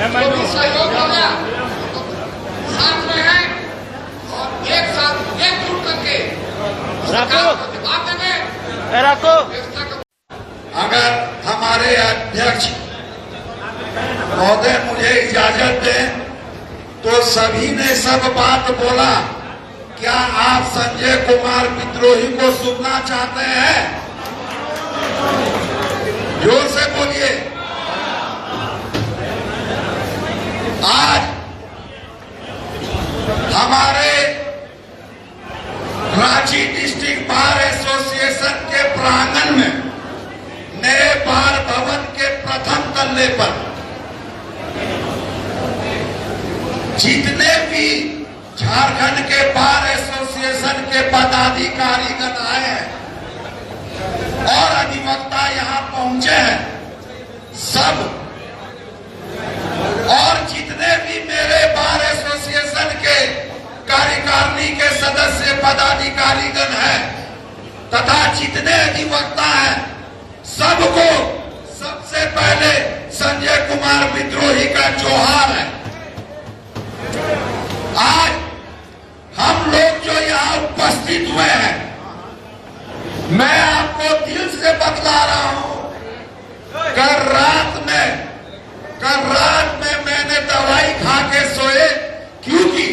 वो भी सहयोग हो गया, साथ में है और एक साथ एकजुट करके सरकार को जवाब देंगे। अगर हमारे अध्यक्ष महोदय मुझे इजाजत दें तो सभी ने सब बात बोला। क्या आप संजय कुमार विद्रोही को सुनना चाहते हैं? जोर से बोलिए। आज हमारे रांची डिस्ट्रिक्ट बार एसोसिएशन के प्रांगण में नए बार भवन के प्रथम तल्ले पर जितने भी झारखंड के बार एसोसिएशन के पदाधिकारीगण आए हैं और अधिवक्ता यहां पहुंचे हैं, सब और जितने भी मेरे बार एसोसिएशन के कार्यकारिणी के सदस्य पदाधिकारीगण हैं तथा जितने अधिवक्ता हैं, सबको सबसे पहले संजय कुमार विद्रोही का जोहार है। आज हम लोग जो यहाँ उपस्थित हुए हैं, मैं आपको दिल से बतला रहा हूं, कल रात में मैंने दवाई खा के सोए, क्योंकि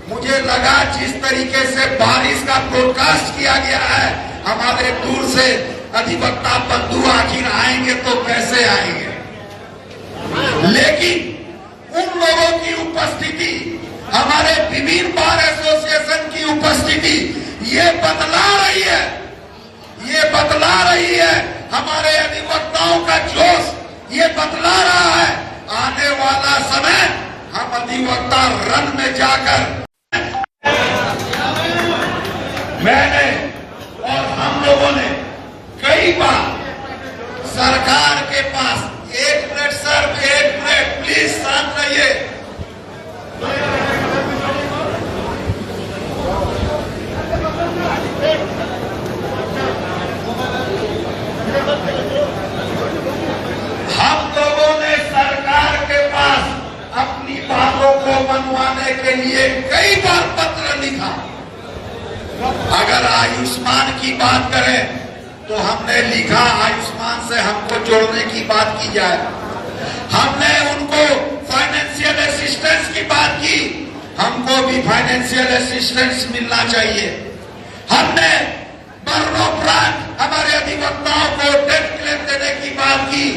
मुझे लगा जिस तरीके से बारिश का ब्रॉडकास्ट किया गया है, हमारे दूर से अधिवक्ता बंधु आखिर आएंगे तो कैसे आएंगे, लेकिन उन लोगों की उपस्थिति, हमारे विभिन्न बार एसोसिएशन की उपस्थिति ये बतला रही है हमारे अधिवक्ताओं का जोश, ये बतला रहा है आने वाला समय हम अधिवक्ता रन में जाकर मैंने और हम लोगों ने कई बार सरकार के पास, एक मिनट सर, एक मिनट प्लीज शांत रहिए। हम लोगों ने सरकार के पास अपनी बातों को मनवाने के लिए कई बार पत्र लिखा। अगर आयुष्मान की बात करें तो हमने लिखा आयुष्मान से हमको जोड़ने की बात की जाए। हमने उनको फाइनेंशियल असिस्टेंस की बात की, हमको भी फाइनेंशियल असिस्टेंस मिलना चाहिए। हमने मरणोपरांत हमारे अधिवक्ताओं को डेथ क्लेम देने की बात की,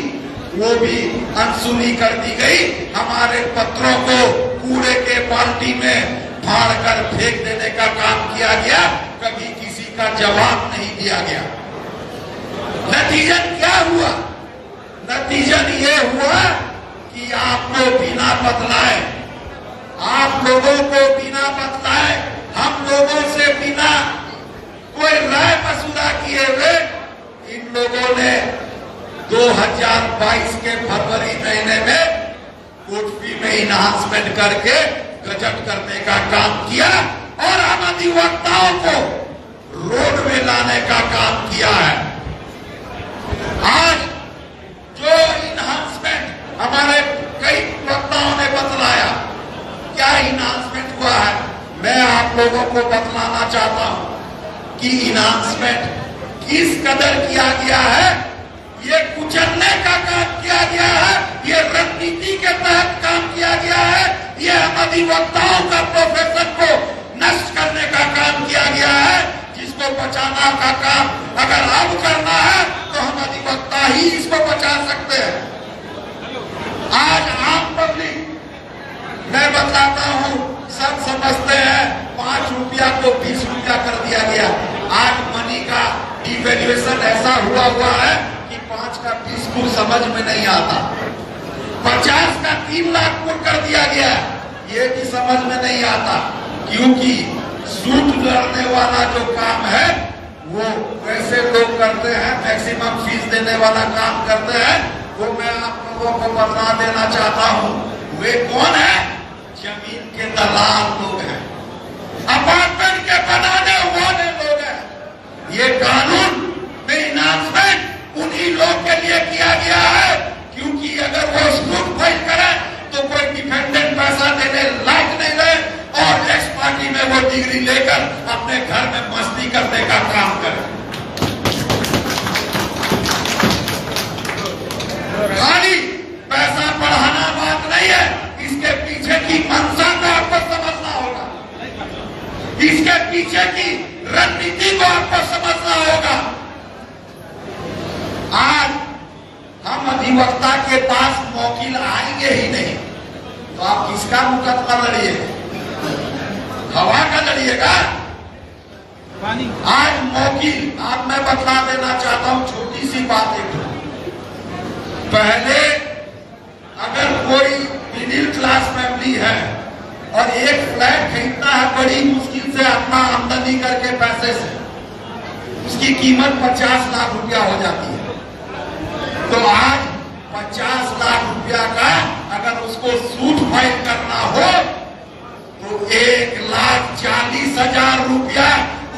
वो भी अनसुनी कर दी गई। हमारे पत्रों को कूड़े के बाल्टी में फाड़ कर फेंक देने का काम किया गया, कभी किसी का जवाब नहीं दिया गया। नतीजन क्या हुआ? नतीजन ये हुआ कि आपको बिना बतलाए, आप लोगों को बिना बतलाए, हम लोगों से बिना कोई राय मसूदा किए हुए इन लोगों ने 2022 के फरवरी महीने में कोर्ट फी में इनहांसमेंट करके गजट करने का काम किया और हम अधिवक्ताओं को रोड में लाने का काम किया है। आज जो इनहांसमेंट हमारे कई वक्ताओं ने बतलाया, क्या इनहांसमेंट हुआ है, मैं आप लोगों को बतलाना चाहता हूं कि इनहांसमेंट किस कदर किया गया है। ये कुचलने का काम किया गया है, ये रणनीति के तहत काम किया गया है, ये हम अधिवक्ताओं का प्रोफेशन को नष्ट करने का काम किया गया है। जिसको बचाना का काम अगर अब करना है तो हम अधिवक्ता ही इसको बचा सकते हैं। आज आम पब्लिक, मैं बताता हूं, सब समझते हैं 5 रुपया को 20 रुपया कर दिया गया। आज मनी का डिवैल्यूएशन ऐसा हुआ है कि 5 का 20 को समझ में नहीं आता। 50 का 3 लाख को कर दिया गया, ये भी समझ में नहीं आता, क्योंकि सूद लड़ने वाला जो काम है वो वैसे लोग करते हैं, मैक्सिमम फीस देने वाला काम करते हैं। वो मैं आप लोगों को बता देना चाहता हूं, वे कौन है? जमीन के दलाल लोग हैं, अपार्टमेंट के बनाने वाले लोग हैं। ये कानून में इनाममेंट उन्हीं लोग के लिए किया गया है, क्योंकि अगर वो स्कूल फाइल करें तो कोई खाली पैसा बढ़ाना बात नहीं है, इसके पीछे की मंशा को आपको समझना होगा, इसके पीछे की रणनीति को आपको समझना होगा। आज हम अधिवक्ता के पास वकील आएंगे ही नहीं, तो आप किसका मुकदमा लड़िए? हवा का लड़िएगा। आज वकील, आज मैं बता देना चाहता हूं छोटी सी बात एक। पहले अगर कोई मिडिल क्लास फैमिली है और एक फ्लैट खरीदना है बड़ी मुश्किल से अपना आमदनी करके पैसे से, उसकी कीमत 50 लाख रुपया हो जाती है। तो आज 50 लाख रुपया का अगर उसको सूट फाइल करना हो तो 1,40,000 रुपया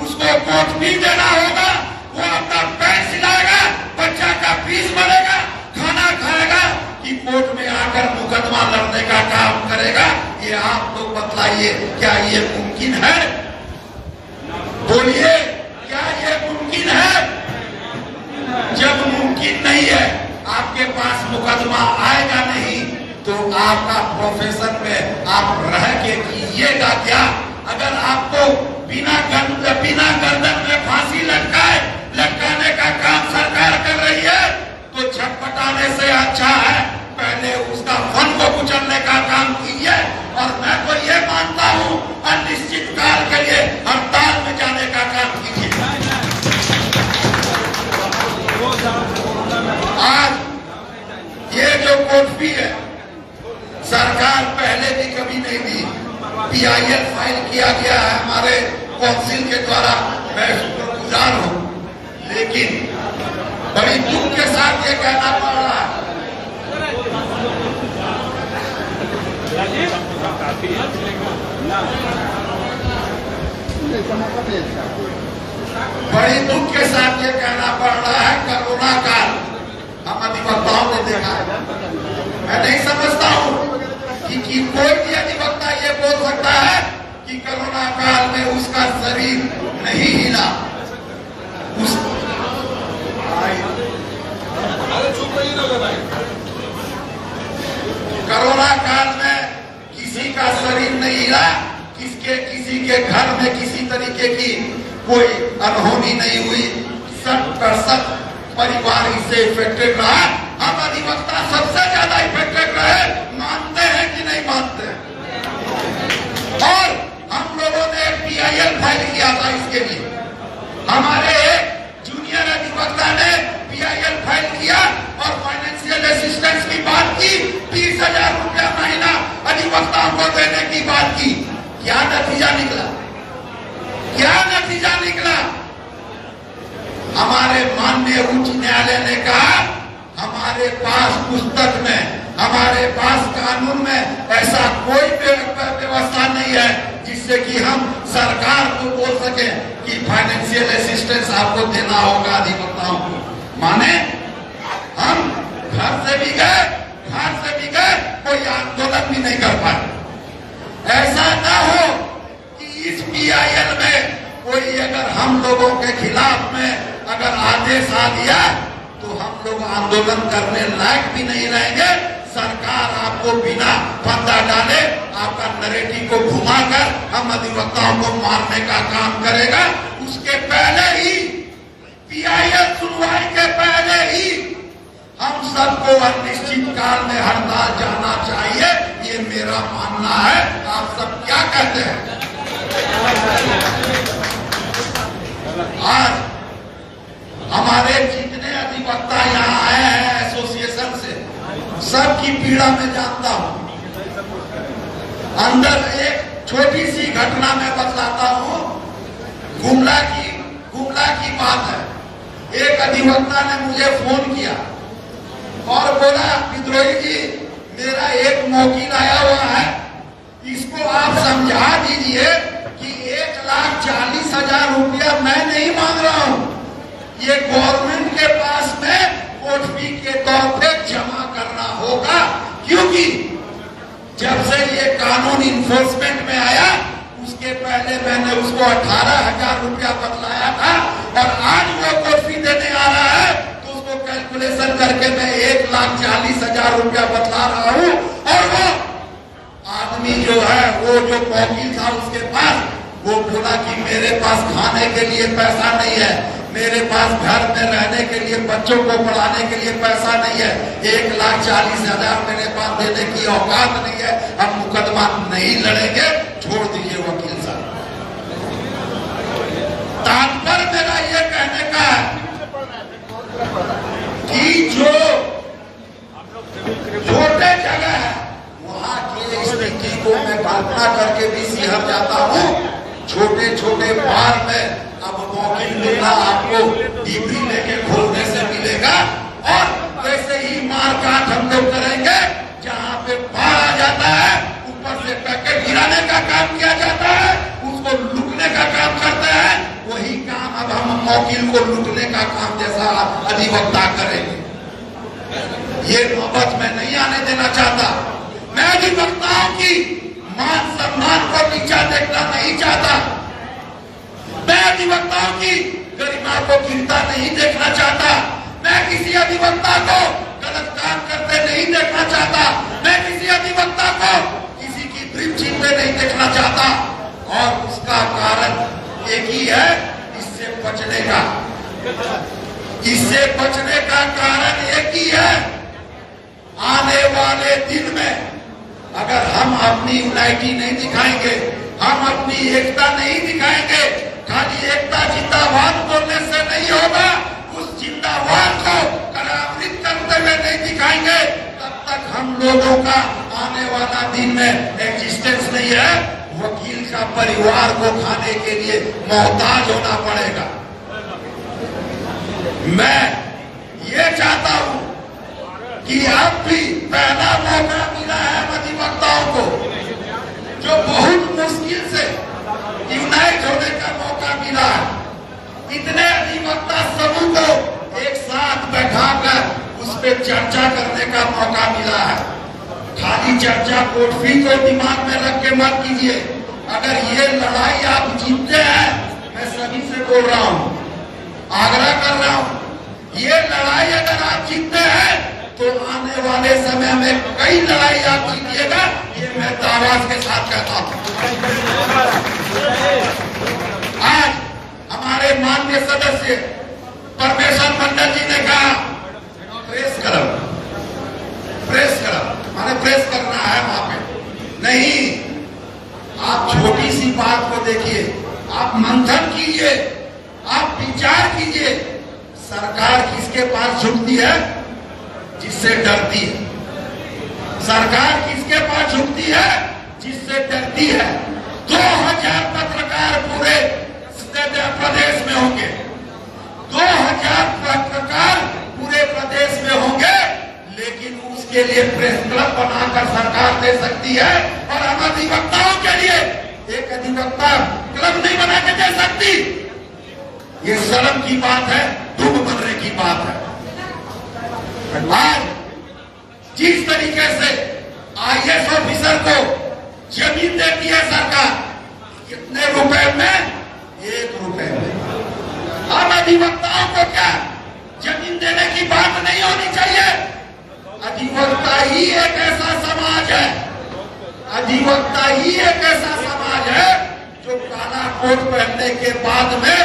उसको कोर्ट फी देना होगा। वो अपना पैर सिलाएगा, बच्चा का फीस भरेगा, खाना खाएगा कि कोर्ट में आकर मुकदमा लड़ने का काम करेगा। ये आप लोग बतलाइए, क्या ये मुमकिन है? बोलिए, क्या ये मुमकिन है? जब मुमकिन नहीं है, आपके पास मुकदमा आएगा नहीं, तो आपका प्रोफेशन में आप रह के कीजिएगा क्या? अगर आपको बिना गर्दन में फांसी लटकाने का काम सरकार कर रही है, तो छटपटाने से अच्छा है पहले उसका फन को कुचलने का काम कीजिए। और मैं तो ये मानता हूं अनिश्चित काल के लिए हड़ताल में जाने का काम कीजिए। आज ये जो कोर्ट फी है, सरकार पहले भी कभी नहीं दी। PIL फाइल किया गया है हमारे काउंसिल के द्वारा, मैं शुक्रगुजार हूं, लेकिन बड़ी दुख के साथ ये कहना पड़ रहा है, बड़ी दुख के साथ ये कहना पड़ रहा है, कोरोना काल हम अधिवक्ताओं ने देखा है। मैं नहीं समझता हूं कि कोई भी अधिवक्ता ये बोल सकता है कि कोरोना काल में उसका शरीर नहीं हिला। कोरोना काल में किसी का शरीर नहीं हिला, किसी के घर में किसी तरीके की कोई अनहोनी नहीं हुई। 60% परिवार इससे इफेक्टेड रहा। हम अधिवक्ता सबसे ज्यादा इफेक्टेड रहे, मानते हैं कि नहीं मानते? और हम लोगों ने PIL फाइल किया था इसके लिए। हमारे एक जूनियर अधिवक्ता ने PIL फाइल किया और फाइनेंशियल असिस्टेंस की बात की, 30,000 रुपया महीना अधिवक्ताओं को देने की बात की। क्या नतीजा निकला? क्या नतीजा निकला? हमारे माननीय उच्च न्यायालय ने कहा हमारे पास पुस्तक में, हमारे पास कानून में ऐसा कोई व्यवस्था नहीं है जिससे कि हम सरकार को बोल सके कि फाइनेंशियल असिस्टेंस आपको देना होगा अधिवक्ताओं को। माने हम घर से भी गए, कोई आंदोलन भी नहीं कर पाए। ऐसा ना हो कि इस PIL में कोई अगर हम लोगों के खिलाफ में अगर आदेश आ दिया तो हम लोग आंदोलन करने लायक भी नहीं रहेंगे। सरकार आपको बिना फंदा डाले आपका नैरेटिव को घुमाकर हम अधिवक्ताओं को मारने का काम करेगा। उसके पहले ही PIL सुनवाई के पहले ही हम सबको अनिश्चित काल में हड़ताल जाना चाहिए, ये मेरा मानना है। आप सब क्या कहते हैं? आज हमारे जितने अधिवक्ता यहाँ आए हैं एसोसिएशन से, सबकी पीड़ा में जानता हूं। अंदर एक छोटी सी घटना में बतलाता हूं। गुमला की बात है। एक अधिवक्ता ने मुझे फोन किया और बोला विद्रोही जी, मेरा एक वकील आया हुआ है, इसको आप समझा दीजिए कि 1,40,000 रुपया मैं नहीं मांग रहा हूं, ये गवर्नमेंट के पास में कोर्ट फी के तौर पे जमा करना होगा। क्योंकि जब से ये कानून इन्फोर्समेंट में आया उसके पहले मैंने उसको 18,000 रुपया बतलाया था और आज वो कोर्ट फी देने आ रहा है तो उसको कैलकुलेशन करके मैं 1,40,000 रुपया बतला रहा हूं, और वो आदमी जो है, वो जो वकील था उसके पास, वो बोला कि मेरे पास खाने के लिए पैसा नहीं है, मेरे पास घर में रहने के लिए, बच्चों को पढ़ाने के लिए पैसा नहीं है, 1,40,000 मेरे पास देने की औकात नहीं है, हम मुकदमा नहीं लड़ेंगे, छोड़ दीजिए वकील साहब। तात्पर्य मेरा ये कहने का है कि जो छोटे जगह है वहां की स्थिति को मैं कल्पना करके भी सिहर जाता हूं। छोटे छोटे बार में अब वकील मिलना आपको डिग्री लेके खोलने से मिलेगा, और वैसे ही मारकाट हम लोग करेंगे। जहां पे बाढ़ आ जाता है, ऊपर से पैकेट गिराने का काम किया जाता है, उसको लूटने का काम करते हैं, वही काम अब हम वकील को लूटने का काम जैसा अधिवक्ता करेंगे। ये नौबत मैं नहीं आने देना चाहता। मैं अधिवक्ताओं की मान सम्मान को नीचा देखना नहीं चाहता। मैं अधिवक्ताओं की गरिमा को गिरता नहीं देखना चाहता। मैं किसी अधिवक्ता को गलत काम करते नहीं देखना चाहता। मैं किसी अधिवक्ता को किसी की ड्रीम छीनते नहीं देखना चाहता। और उसका कारण एक ही है, इससे बचने का। इससे बचने का कारण एक ही है, आने वाले दिन में अगर हम अपनी यूनाइटी नहीं दिखाएंगे, हम अपनी एकता नहीं दिखाएंगे, खाली एकता जिंदाबाद बोलने से नहीं होगा, उस जिंदाबाद को करामृत करते हुए नहीं दिखाएंगे, तब तक हम लोगों का आने वाला दिन में एग्जिस्टेंस नहीं है। वकील का परिवार को खाने के लिए मोहताज होना पड़ेगा। मैं ये चाहता हूं कि अब भी पहला मौका मिला है अधिवक्ताओं को, जो बहुत मुश्किल से यूनाइट होने का मौका मिला है। इतने अधिवक्ता समूह को एक साथ बैठाकर उस पर चर्चा करने का मौका मिला है। खाली चर्चा कोटफी को दिमाग में रख के मत कीजिए। अगर ये लड़ाई आप जीतते हैं, मैं सभी से बोल रहा हूं, आग्रह कर रहा हूं, ये लड़ाई अगर आप जीतते हैं तो आने वाले समय में कई लड़ाई आप जीतिएगा, ये मैं दावाज के साथ कहता हूं। आज हमारे माननीय सदस्य परमेश्वर मंडल जी ने कहा प्रेस करो, माने प्रेस करना है वहां पे नहीं। आप छोटी सी बात को देखिए, आप मंथन कीजिए, आप विचार कीजिए। सरकार किसके पास झुकती है? जिससे डरती है। सरकार किसके पास झुकती है? जिससे डरती है। 2000 पत्रकार पूरे प्रदेश में होंगे, 2000 पत्रकार पूरे प्रदेश में होंगे, लेकिन उसके लिए प्रेस क्लब बनाकर सरकार दे सकती है, और हम अधिवक्ताओं के लिए एक अधिवक्ता क्लब नहीं बना के दे सकती। ये शर्म की बात है, दुख बनने की बात है। आज जिस तरीके से IAS ऑफिसर को जमीन देती है सरकार, कितने रुपए में? 1 रुपए में। हम अधिवक्ताओं को क्या जमीन देने की बात नहीं होनी चाहिए? अधिवक्ता ही एक ऐसा समाज है, अधिवक्ता ही एक ऐसा समाज है जो काला कोट पहनने के बाद में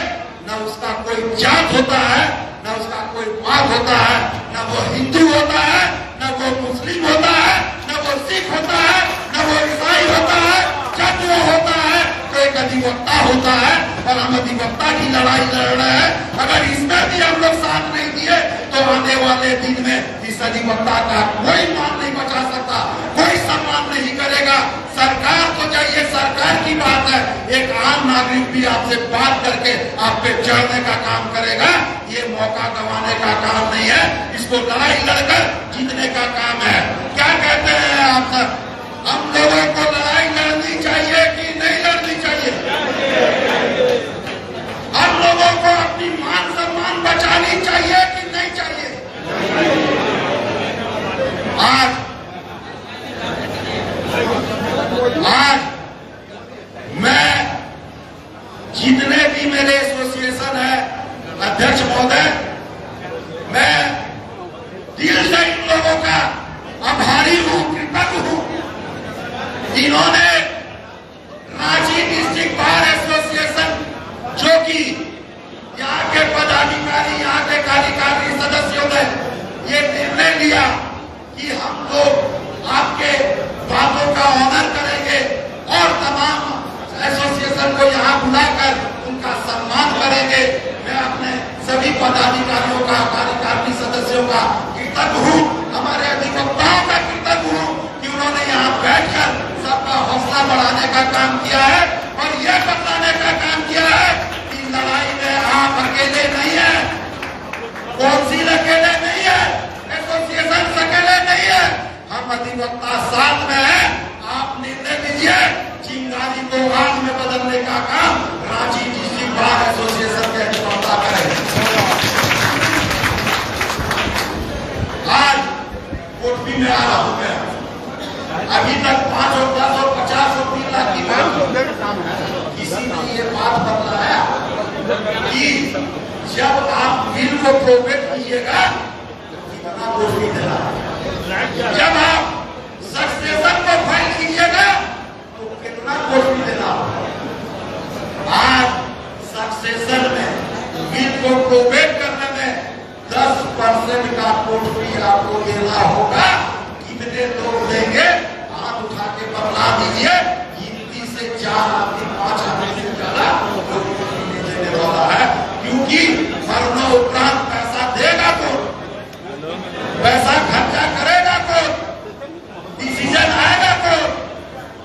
न उसका कोई जात होता है, न उसका कोई बात होता है, न वो हिंदू होता है, न वो मुस्लिम होता है, न वो सिख होता है, न वो ईसाई होता है। जब वो होता है तो एक अधिवक्ता होता है, और हम अधिवक्ता की लड़ाई लड़ रहे हैं। अगर इसमें भी हम लोग साथ नहीं दिए तो आने वाले दिन में इस अधिवक्ता का कोई मान नहीं बचा सकता, कोई सम्मान नहीं करेगा। सरकार को चाहिए, सरकार की बात है, एक आम नागरिक भी आपसे बात करके आप पे चढ़ने का काम करेगा। ये मौका गंवाने का काम नहीं है, इसको लड़ाई लड़कर जीतने का काम है। क्या कहते हैं आप सब? हम लोगों को लड़ाई लड़नी चाहिए कि नहीं लड़नी चाहिए? हम लोगों को अपनी मान सम्मान बचानी चाहिए कि नहीं चाहिए? आज मैं जितने भी मेरे एसोसिएशन है, अध्यक्ष महोदय, मैं लोग आपके बातों का ऑनर करेंगे और तमाम एसोसिएशन को यहाँ बुलाकर उनका सम्मान करेंगे। मैं अपने सभी पदाधिकारियों का, कार्यकारिणी सदस्यों का कृतज्ञ हूँ, हमारे अधिवक्ताओं का कृतज्ञ हूँ कि उन्होंने यहाँ बैठकर सबका हौसला बढ़ाने का काम किया है और यह बताने का काम किया है कि लड़ाई में आप अकेले नहीं है, काउंसिल अकेले नहीं है, एसोसिएशन अकेले नहीं है, हम अधिवक्ता साथ में है। आप निर्णय लीजिए, चिंगारी को आग में बदलने का काम रांची डिस्ट्रिक्ट बार एसोसिएशन के अधिवक्ता करें। आज कोटमी में आ रहा हूं मैं, अभी तक 5 और 10 और 50 और 3 लाख की बात किसी ने ये बात बताया कि जब आप बिल को प्रोवेट कीजिएगा कितना कोटमी देना, जब आप सक्सेशन को फाइल कीजिएगा तो कितना कोटमी देना। आज सक्सेशन में बिल को प्रोवेट करने में 10% का कोटमी आपको देना होगा। कितने लोग देंगे? हाथ उठा के बतला दीजिए। गिनती से 4 आदमी 5 आदमी से ज्यादा कोटमी नहीं देने वाला है, क्योंकि मरना उपरांत पैसा देगा कोर्ट, पैसा खर्चा करेगा कोर्ट, डिसीजन आएगा कोर्ट।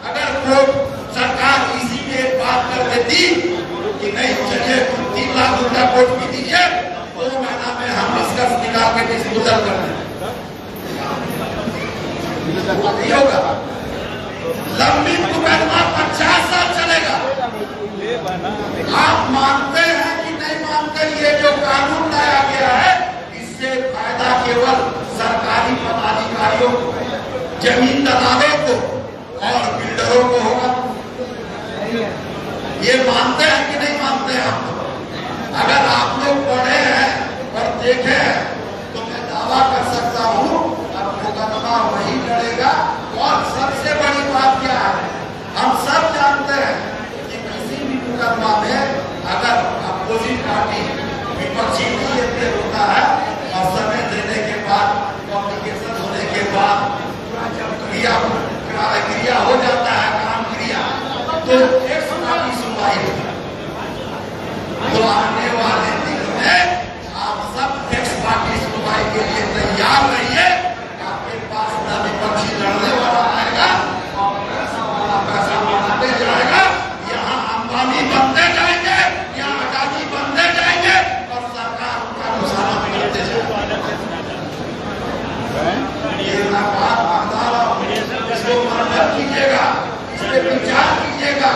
अगर कोर्ट सरकार इसी में एक बात कर देती कि नहीं चलिए 3 लाख रुपया कोर्ट भी दीजिए, 2 महीना में हम डिस्कस निकाल के डिस्पोजल कर दें, नहीं होगा। लंबी मुकदमा 50 साल चलेगा। आप मानते हैं कि नहीं मानते? ये जो कानून लाया गया है इससे फायदा केवल सरकारी पदाधिकारियों को, जमीन दलालों को और बिल्डरों को होगा। ये मानते हैं कि नहीं मानते हैं आप? अगर आप लोग पढ़े हैं और देखे हैं तो मैं दावा कर सकता हूँ अब मुकदमा वही लड़ेगा। और सबसे बड़ी बात क्या है, हम सब जानते हैं कि किसी भी मुकदमा में अगर अपोजिट पार्टी विपक्षी नहीं होता है और समय देने के बाद, कॉम्प्लिकेशन होने के बाद क्रिया हो जाता है, काम क्रिया, तो एक पार्टी सुनवाई होती है। तो आने वाले दिनों में आप सब एक्स पार्टी सुनवाई के लिए तैयार रहिए। आपके पास न विपक्षी लड़ने वाला आएगा और पैसा वाला पैसा बनाते जाएगा। यहाँ अंबानी बनते जाएंगे, यहाँ अडानी बनते जाएंगे और सरकार उनका नुकसान करते जाएगी। ये ना बात बता रहा हूँ, इसको मनन कीजिएगा, इस पे विचार कीजिएगा।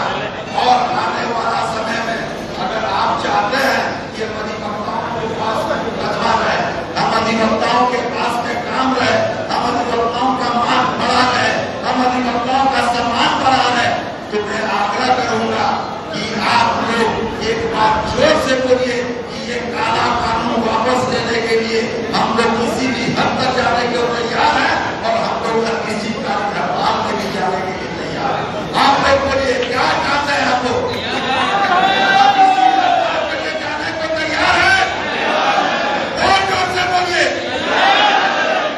और आने वाला समय में अगर आप चाहते हैं कि अधिवक्ताओं के पास मुकदमा रहे, हम अधिवक्ताओं के पास में काम रहे, हम अधिवक्ताओं का मान बढ़ा रहे, हम अधिवक्ताओं का सम्मान बढ़ा रहे, तो मैं आग्रह करूंगा कि आप लोग एक बार जोर से बोलिए कि ये काला कानून वापस लेने के लिए हम लोग किसी भी हद तक जाने के तैयार हैं और हम लोग किसी कार्यक्रम में भी जाने के लिए तैयार हैं। आप लोग बोलिए क्या चाहते हैं? आप लोग जाने को तैयार है? और जोर से बोलिए,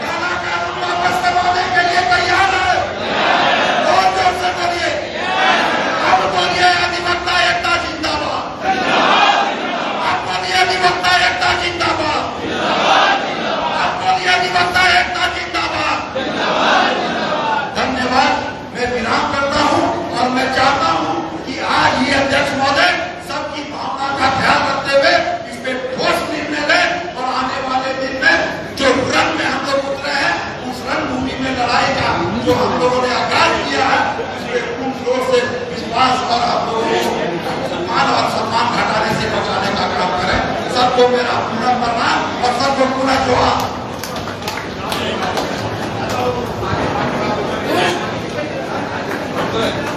काला कानून वापस करवाने के लिए तैयार है? और जोर से बोलिए, अब बोलिए अधिवक्ता एकता जिंदाबाद, अब बोलिए अधिवक्ता एकता जिंदाबाद, अब बोलिए अधिवक्ता एकता जिंदाबाद। धन्यवाद। मैं विराम करता हूँ और मैं चाहता हूँ कि आज ये अध्यक्ष महोदय सबकी भावना का ख्याल रखते हुए इस पे ठोस निर्णय लें और आने वाले दिन में जो रण में हम लोग उतरे हैं उस रणभूमि में लड़ाई का जो हम लोगों ने आगाज किया है उस पर पूर्ण जोर से विश्वास और हम लोगों को मान और सम्मान घटाने से बचाने का काम करें। सबको मेरा पुनः प्रणाम और सबको पुनः जोहार। Good.